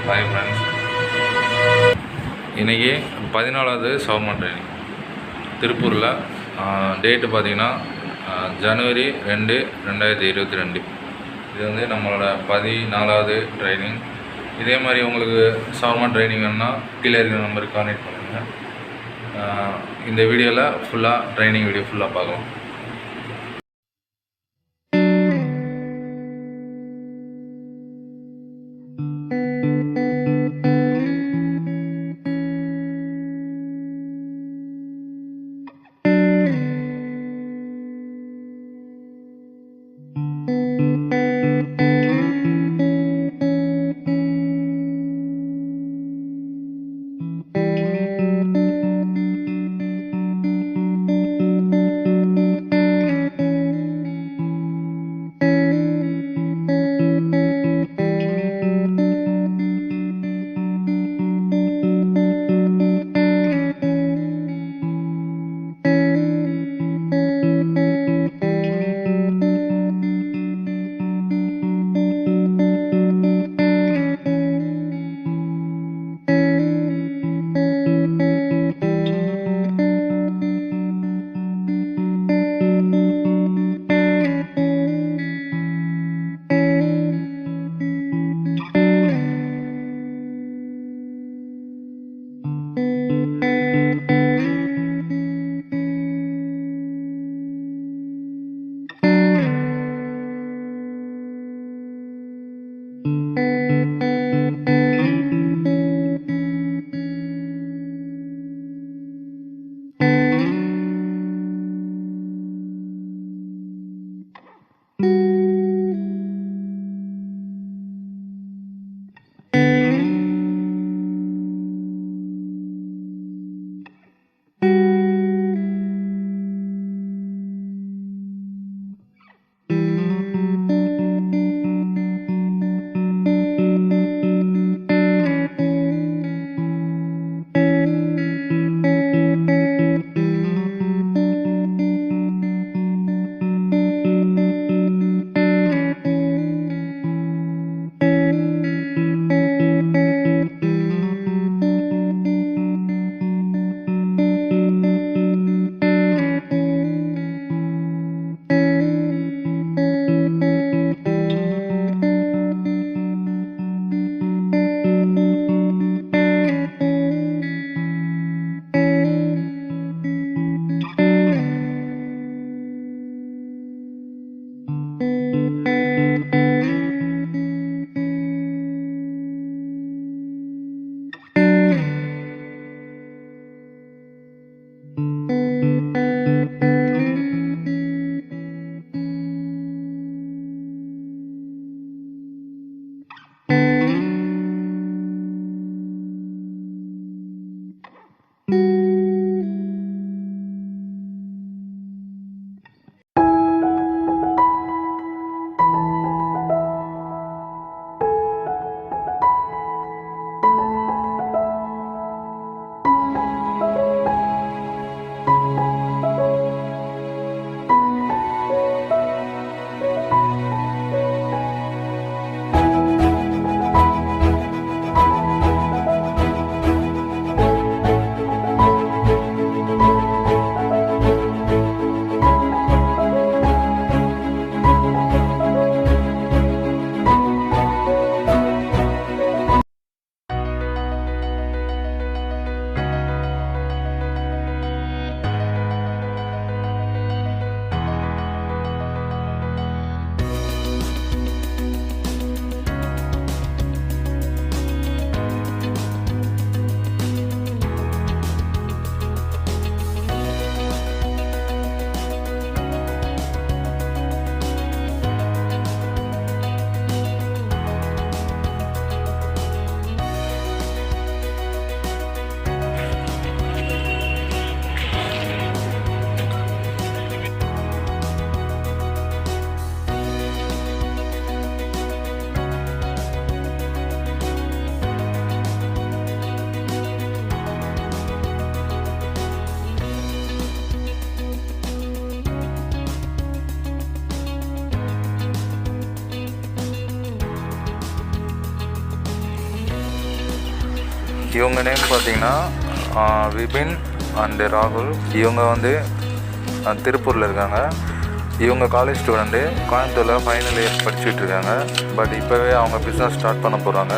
Hi friends, இன்றைக்கி 14வது shawarma training திருப்பூரில். Date பார்த்திங்கன்னா ஜனவரி 2, 2022. இது வந்து நம்மளோட 14வது ட்ரைனிங். இதே மாதிரி உங்களுக்கு ஷவர்மா ட்ரைனிங் வேணுன்னா கீழே இருக்கிற நம்பருக்கு கான்டெக்ட் பண்ணுங்கள். இந்த வீடியோவில் ஃபுல்லாக ட்ரைனிங் வீடியோ ஃபுல்லாக பார்க்கலாம். இவங்க நேம் பார்த்தீங்கன்னா விபின் அண்டு ராகுல். இவங்க வந்து திருப்பூரில் இருக்காங்க. இவங்க காலேஜ் ஸ்டூடெண்ட்டு, கோயம்புத்தூரில் ஃபைனல் இயர் படிச்சுட்டு இருக்காங்க. பட் இப்போவே அவங்க பிஸ்னஸ் ஸ்டார்ட் பண்ண போகிறாங்க.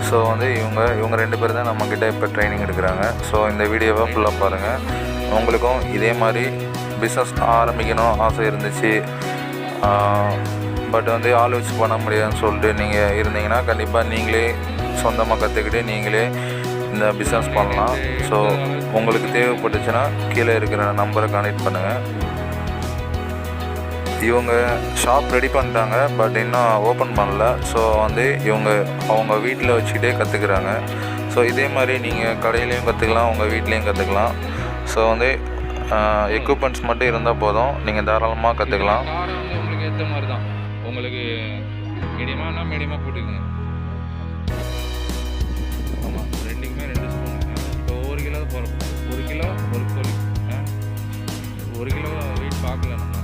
ஸோ வந்து இவங்க 2 பேர் தான் நம்மக்கிட்ட இப்போ ட்ரைனிங் எடுக்கிறாங்க. ஸோ இந்த வீடியோவை ஃபுல்லாக பாருங்கள். உங்களுக்கும் இதே மாதிரி பிஸ்னஸ் ஆரம்பிக்கணும் ஆசை இருந்துச்சு, பட் வந்து ஆள் வச்சு பண்ண முடியாதுன்னு சொல்லிட்டு நீங்கள் இருந்தீங்கன்னா கண்டிப்பாக நீங்களே சொந்தமாக கற்றுக்கிட்டு நீங்களே இந்த பிஸ்னஸ் பண்ணலாம். ஸோ உங்களுக்கு தேவைப்பட்டுச்சுன்னா கீழே இருக்கிற நம்பரை கான்டெக்ட் பண்ணுங்கள். இவங்க ஷாப் ரெடி பண்ணிட்டாங்க, பட் இன்னும் ஓப்பன் பண்ணல. ஸோ வந்து அவங்க வீட்டில் வச்சுக்கிட்டே கற்றுக்குறாங்க. ஸோ இதே மாதிரி நீங்கள் கடையிலையும் கற்றுக்கலாம், உங்கள் வீட்லேயும் கற்றுக்கலாம். ஸோ வந்து எக்யூப்மெண்ட்ஸ் மட்டும் இருந்தால் போதும், நீங்கள் தாராளமாக கற்றுக்கலாம். உங்களுக்கு ஏற்ற மாதிரி தான். உங்களுக்கு மீடியமாக போட்டுக்கோங்க. ஆமாம், ரெண்டுக்குமே 2 ஸ்பூன். இப்போ 1 கிலோ போகிறோம். 1 கிலோ 1 கோழி. 1 கிலோ வெயிட் பார்க்கல நம்ம.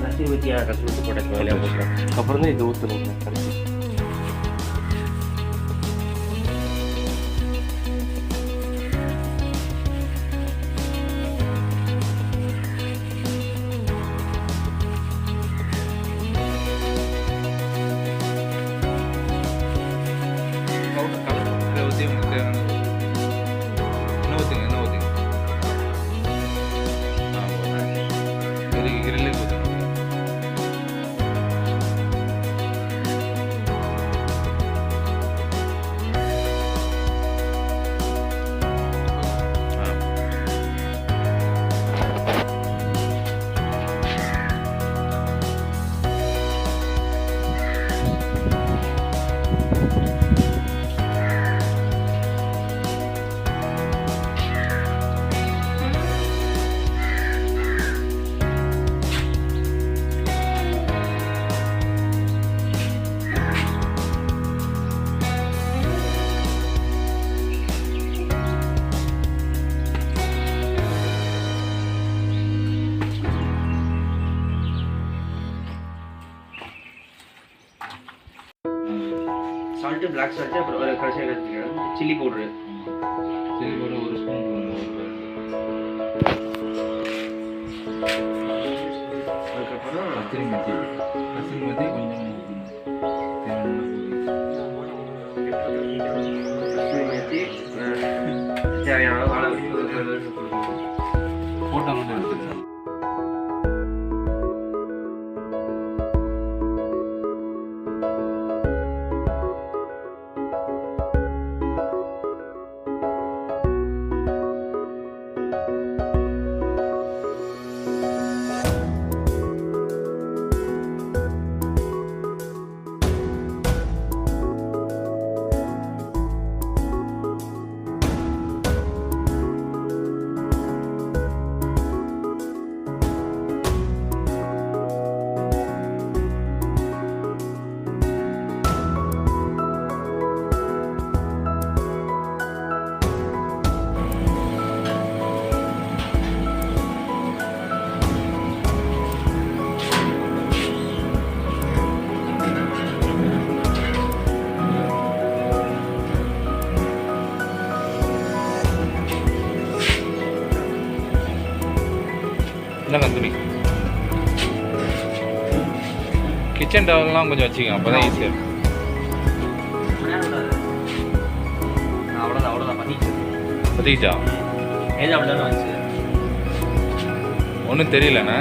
நசி ஊற்றி கஷ்டப்பட்டு போட்ட வேலையாக போட்டுறேன். அப்புறம் தான் இது ஊற்றணுங்க கடைசி. சால்ட்டு, பிளாக் சால்ட்டு, அப்புறம் ஒரு கடைசியாக எடுத்துக்கிறேன் சில்லி பவுட்ரு. 1 ஸ்பூன். அதுக்கப்புறம் கஸ்தூரி மெத்தி கொஞ்சம் தேவையான போட்டோ மட்டும் எடுத்துக்கிறேன். என்ன கந்துரி கிச்சன் டவல்லாம் கொஞ்சம் வச்சுக்கோங்க, அப்போ தான் ஈஸியாக இருக்கும். அவ்வளோதான் பற்றிக்கிச்சா? ஏதோ அப்படிதான் வந்துச்சு, ஒன்றும் தெரியலண்ணா.